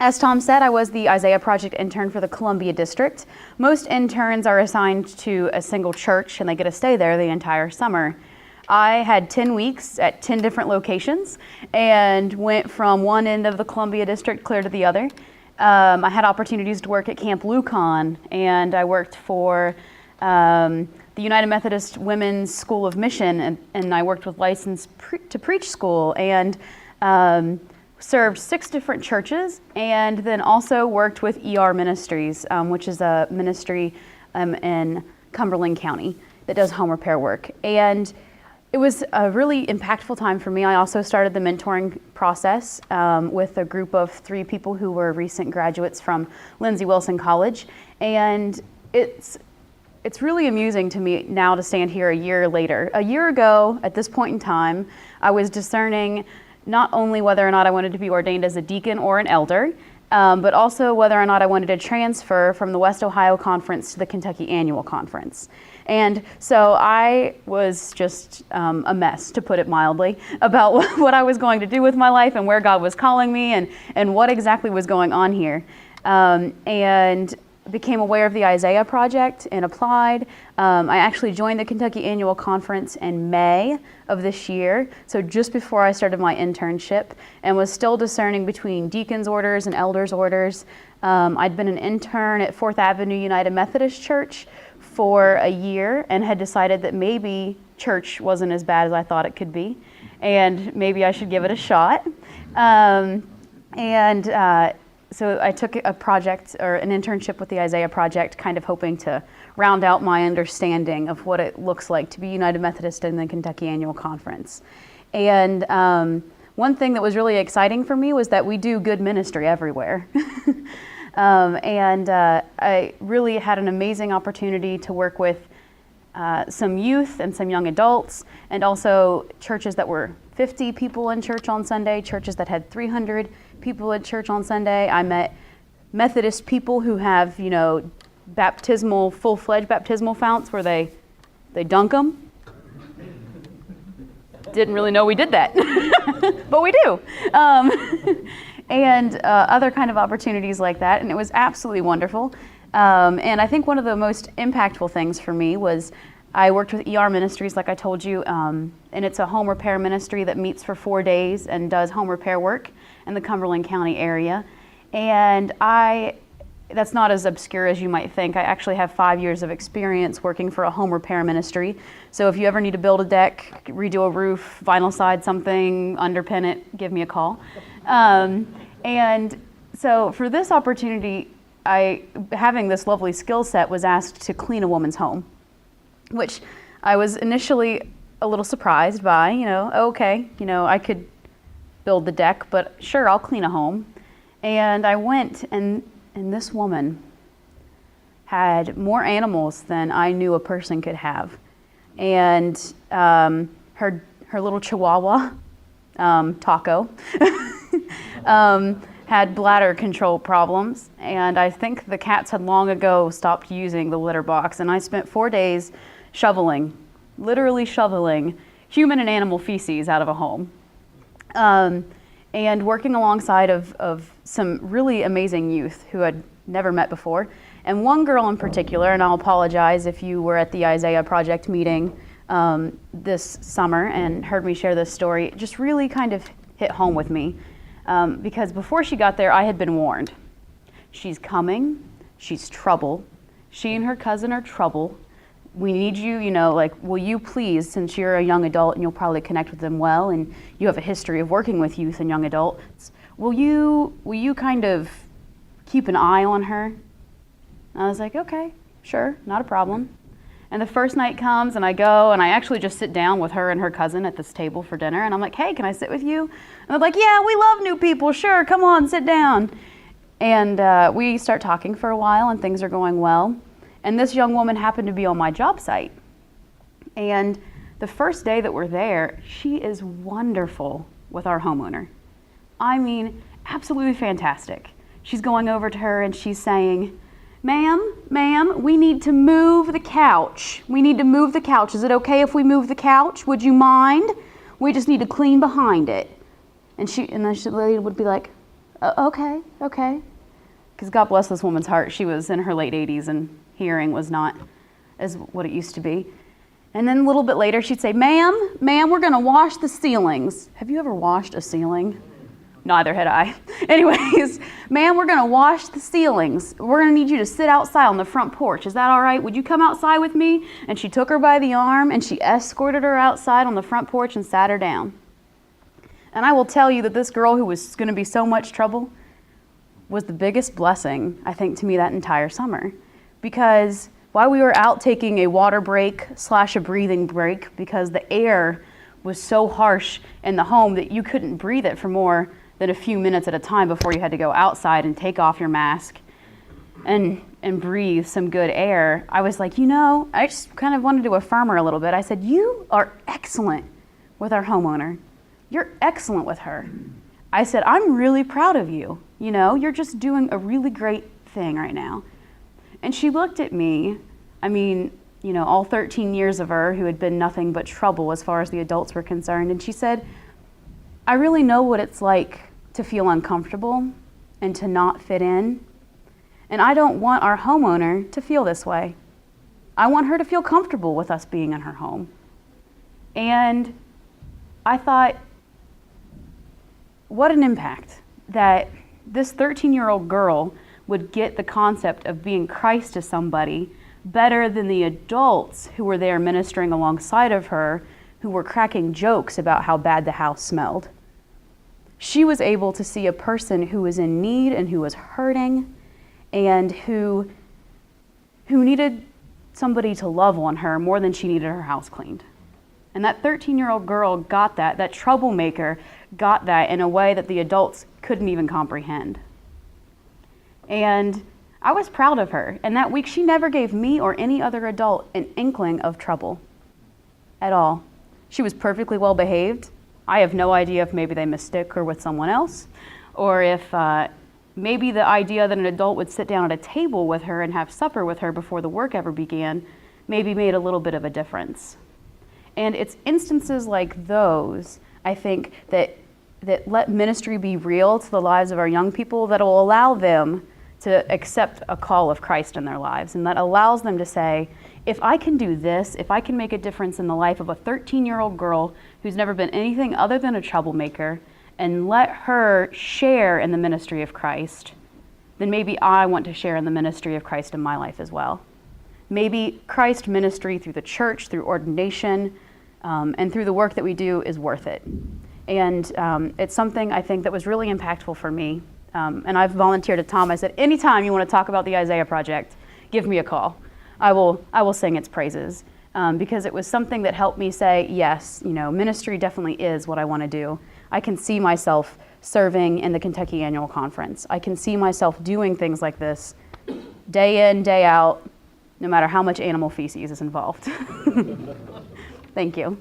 As Tom said, I was the Isaiah Project intern for the Columbia District. Most interns are assigned to a single church and they get to stay there the entire summer. I had 10 weeks at 10 different locations and went from one end of the Columbia District clear to the other. I had opportunities to work at Camp Lucan, and I worked for the United Methodist Women's School of Mission, and I worked with License to Preach School, and served 6 different churches, and then also worked with ER Ministries, which is a ministry in Cumberland County that does home repair work. And it was a really impactful time for me. I also started the mentoring process with a group of 3 people who were recent graduates from Lindsey Wilson College. And it's really amusing to me now to stand here a year later. A year ago, at this point in time, I was discerning not only whether or not I wanted to be ordained as a deacon or an elder, but also whether or not I wanted to transfer from the West Ohio Conference to the Kentucky Annual Conference. And so I was just a mess, to put it mildly, about what I was going to do with my life and where God was calling me and what exactly was going on here. And became aware of the Isaiah Project and applied. I actually joined the Kentucky Annual Conference in May of this year, so just before I started my internship, and was still discerning between deacon's orders and elder's orders. I'd been an intern at 4th Avenue United Methodist Church for a year and had decided that maybe church wasn't as bad as I thought it could be, and maybe I should give it a shot. So I took a project or an internship with the Isaiah Project, kind of hoping to round out my understanding of what it looks like to be United Methodist in the Kentucky Annual Conference. And one thing that was really exciting for me was that we do good ministry everywhere. I really had an amazing opportunity to work with some youth and some young adults, and also churches that were 50 people in church on Sunday, churches that had 300 people at church on Sunday. I met Methodist people who have, baptismal, full-fledged baptismal founts where they dunk them. Didn't really know we did that, but we do. And other kind of opportunities like that, and it was absolutely wonderful. And I think one of the most impactful things for me was I worked with ER Ministries, like I told you, and it's a home repair ministry that meets for 4 days and does home repair work in the Cumberland County area. And that's not as obscure as you might think. I actually have 5 years of experience working for a home repair ministry. So if you ever need to build a deck, redo a roof, vinyl side something, underpin it, give me a call. And so for this opportunity, having this lovely skill set, was asked to clean a woman's home, which I was initially a little surprised by. Okay, I could build the deck, but sure, I'll clean a home. And I went, and this woman had more animals than I knew a person could have. And her little chihuahua, Taco, had bladder control problems, and I think the cats had long ago stopped using the litter box, and I spent 4 days literally shoveling human and animal feces out of a home. And working alongside of some really amazing youth who I'd never met before. And one girl in particular, and I'll apologize if you were at the Isaiah Project meeting this summer and heard me share this story, it just really kind of hit home with me. Because before she got there, I had been warned. She's coming, she's trouble. She and her cousin are trouble. We need you, will you please, since you're a young adult and you'll probably connect with them well, and you have a history of working with youth and young adults, will you kind of keep an eye on her? And I was like, okay, sure, not a problem. And the first night comes, and I go, and I actually just sit down with her and her cousin at this table for dinner, and I'm like, hey, can I sit with you? And they're like, yeah, we love new people, sure, come on, sit down. And we start talking for a while, and things are going well. And this young woman happened to be on my job site. And the first day that we're there, she is wonderful with our homeowner. I mean, absolutely fantastic. She's going over to her and she's saying, ma'am, we need to move the couch. We need to move the couch. Is it okay if we move the couch? Would you mind? We just need to clean behind it. And the lady would be like, Okay, okay. Because God bless this woman's heart. She was in her late 80s and hearing was not as what it used to be. And then a little bit later, she'd say, ma'am, we're going to wash the ceilings. Have you ever washed a ceiling? Neither had I. Anyways, ma'am, we're going to wash the ceilings. We're going to need you to sit outside on the front porch. Is that all right? Would you come outside with me? And she took her by the arm and she escorted her outside on the front porch and sat her down. And I will tell you that this girl who was going to be so much trouble was the biggest blessing, I think, to me that entire summer. Because while we were out taking a water break / a breathing break, because the air was so harsh in the home that you couldn't breathe it for more than a few minutes at a time before you had to go outside and take off your mask and breathe some good air, I was like, I just kind of wanted to affirm her a little bit. I said, you are excellent with our homeowner. You're excellent with her. I said, I'm really proud of you. You're just doing a really great thing right now. And she looked at me, all 13 years of her, who had been nothing but trouble as far as the adults were concerned. And she said, I really know what it's like to feel uncomfortable and to not fit in. And I don't want our homeowner to feel this way. I want her to feel comfortable with us being in her home. And I thought, what an impact that this 13-year-old girl would get the concept of being Christ to somebody better than the adults who were there ministering alongside of her, who were cracking jokes about how bad the house smelled. She was able to see a person who was in need and who was hurting and who needed somebody to love on her more than she needed her house cleaned. And that 13-year-old girl got that troublemaker got that in a way that the adults couldn't even comprehend. And I was proud of her. And that week, she never gave me or any other adult an inkling of trouble at all. She was perfectly well behaved. I have no idea if maybe they mistook her with someone else, or if maybe the idea that an adult would sit down at a table with her and have supper with her before the work ever began maybe made a little bit of a difference. And it's instances like those, I think, that let ministry be real to the lives of our young people, that will allow them to accept a call of Christ in their lives, and that allows them to say, if I can do this, if I can make a difference in the life of a 13-year-old girl who's never been anything other than a troublemaker, and let her share in the ministry of Christ, then maybe I want to share in the ministry of Christ in my life as well. Maybe Christ ministry through the church, through ordination, and through the work that we do is worth it. And it's something I think that was really impactful for me. And I've volunteered to Tom. I said, anytime you want to talk about the Isaiah Project, give me a call. I will sing its praises, because it was something that helped me say, yes, ministry definitely is what I want to do. I can see myself serving in the Kentucky Annual Conference. I can see myself doing things like this day in, day out, no matter how much animal feces is involved. Thank you.